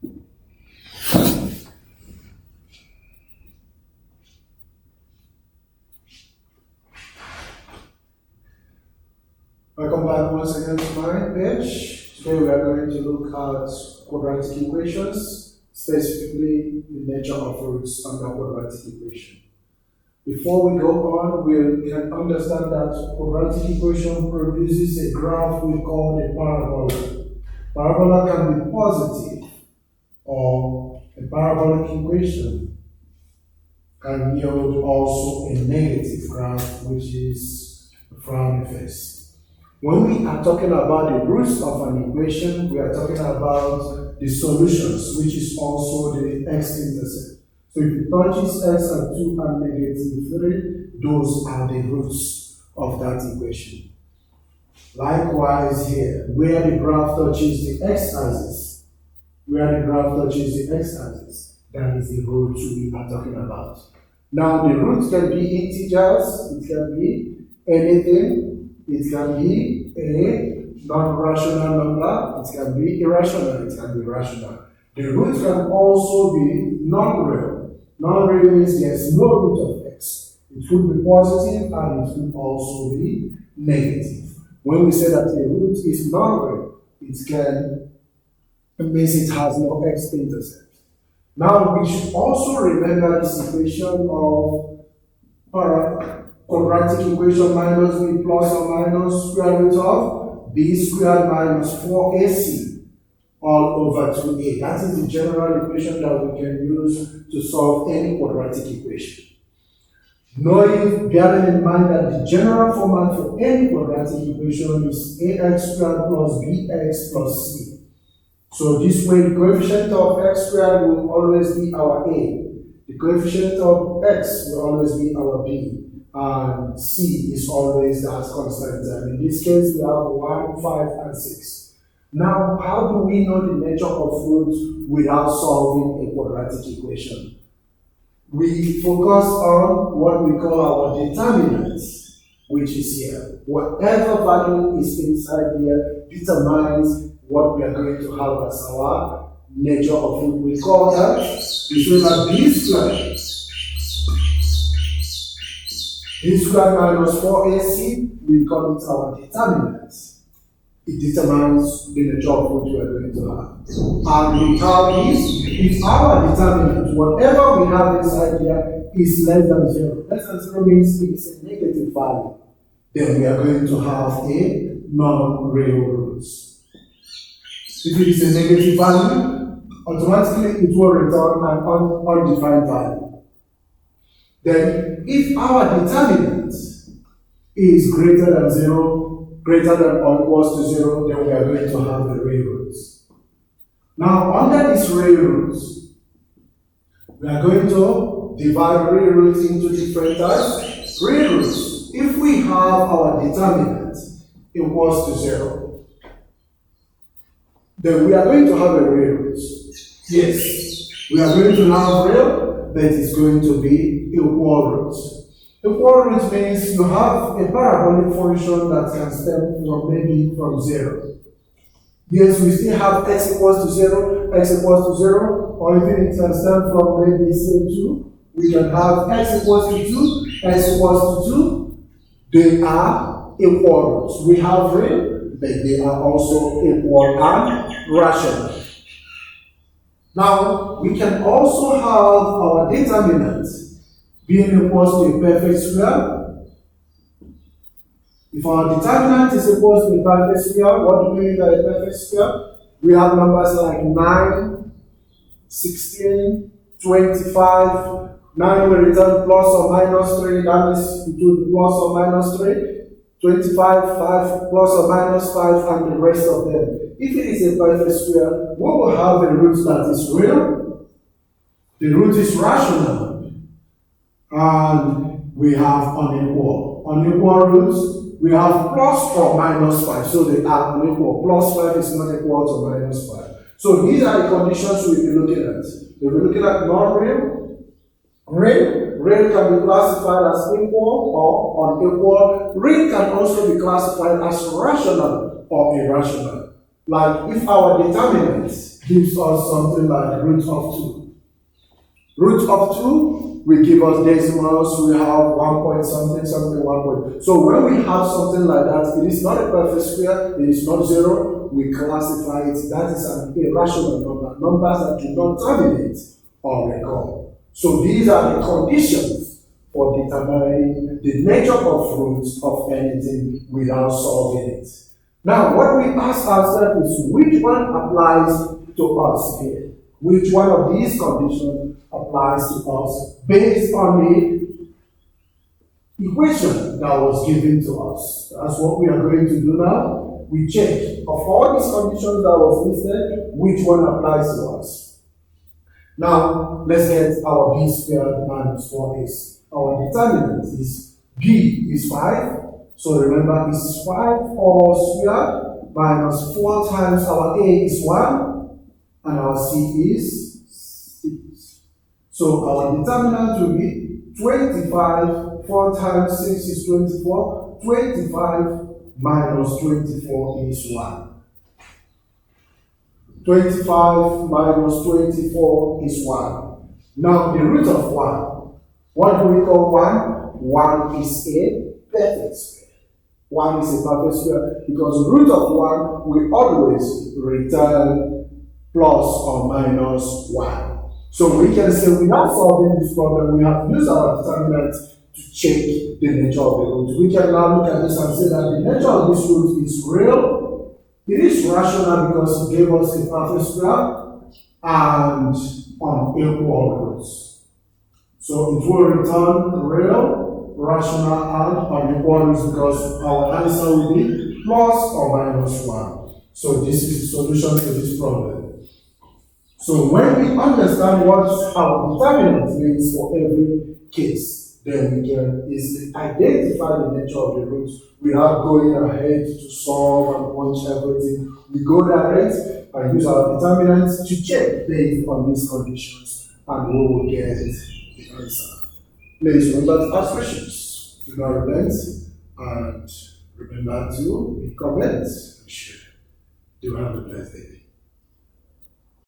Welcome back once again to my page. Today we are going to look at quadratic equations, specifically the nature of roots under quadratic equation. Before we go on, we can understand that quadratic equation produces a graph we call a parabola. Parabola can be positive, or a parabolic equation can yield also a negative graph, which is a frowny face. When we are talking about the roots of an equation, we are talking about the solutions, which is also the x-intercept. So if it touches x at 2 and negative 3, those are the roots of that equation. Likewise here, where the graph touches the x-axis, that is the root we are talking about. Now the root can be integers, it can be anything. It can be a non-rational number, it can be irrational, it can be rational. The root can also be non-real. Non-real means there's no root of x. It could be positive and it could also be negative. When we say that a root is non-real, it means it has no x-intercept. Now we should also remember this equation of quadratic equation minus b plus or minus square root of b squared minus 4ac all over 2a. That is the general equation that we can use to solve any quadratic equation. Bearing in mind that the general format for any quadratic equation is ax squared plus bx plus c. So this way the coefficient of x squared will always be our a. The coefficient of x will always be our b. And c is always that constant. And in this case, we have 1, 5, and 6. Now, how do we know the nature of roots without solving a quadratic equation? We focus on what we call our determinants, which is here. Whatever value is inside here determines what we are going to have as our nature of root. We call that, we show that b squared. B squared minus 4ac, we call it our determinant. It determines the nature of what we are going to have. And we have this, if our determinant, whatever we have inside here, is less than 0. Less than 0 means it's a negative value. Then we are going to have a non-real root. If it is a negative value, automatically it will return an undefined value. Then, if our determinant is greater than 0, greater than or equals to 0, then we are going to have the real roots. Now, under these real roots, we are going to divide real roots into different types. Real roots, if we have our determinant equals to 0, then we are going to have a real root. Yes, we are going to have real, but it's going to be equal roots. Equal roots means you have a parabolic function that can stem from 0. Yes, we still have x equals to 0, or even it can stem from maybe say 2. We can have x equals to 2, x equals to 2. They are equal roots. We have real, but they are also equal and rational. Now, we can also have our determinant being equals to a perfect square. If our determinant is equals to a perfect square, what do we mean by a perfect square? We have numbers like 9, 16, 25. 9 will return plus or minus 3, that is it will be plus or minus 3. 25, 5, plus or minus 5, and the rest of them. If it is a perfect square, we will have a root that is real, the root is rational, and we have unequal. Unequal roots, we have plus or minus 5, so they are unequal. Plus 5 is not equal to minus 5. So these are the conditions we'll be looking at. We'll be looking at non-real, real. Real can be classified as equal or unequal. Real can also be classified as rational or irrational. Like if our determinant gives us something like root of 2. Root of 2 will give us decimals. We have 1 point something, something, 1 point. So when we have something like that, it is not a perfect square, it is not 0, we classify it. That is an irrational number, numbers that do not terminate or recur. So these are the conditions for determining the nature of roots of anything without solving it. Now, what we ask ourselves is which one applies to us here? Which one of these conditions applies to us based on the equation that was given to us? That's what we are going to do now. We check of all these conditions that was listed, which one applies to us. Now, let's get our b squared minus 4ac. Our determinant is b is 5. So remember, it's 5 all squared minus 4 times our a is 1 and our c is 6. So our determinant will be 25. 4 times 6 is 24. 25 minus 24 is 1. 25 minus 24 is 1. Now the root of 1. What do we call 1? 1 is a perfect square. 1 is a perfect square because the root of 1 will always return plus or minus 1. So we can say without solving this problem, we have used our determinant to check the nature of the root. We can now look at this and say that the nature of this root is real. It is rational because it gave us a perfect square and unequal roots. So it will return real, rational, and unequal roots because our answer will be plus or minus 1. So this is the solution to this problem. So when we understand what our determinant means for every case, then we can easily identify the nature of the roots without going ahead to solve and punch everything. We go direct and use our determinants to check based on these conditions, and we will get the answer. Please remember to ask questions. Do not relent, and remember to comment and share. Do have a blessed day.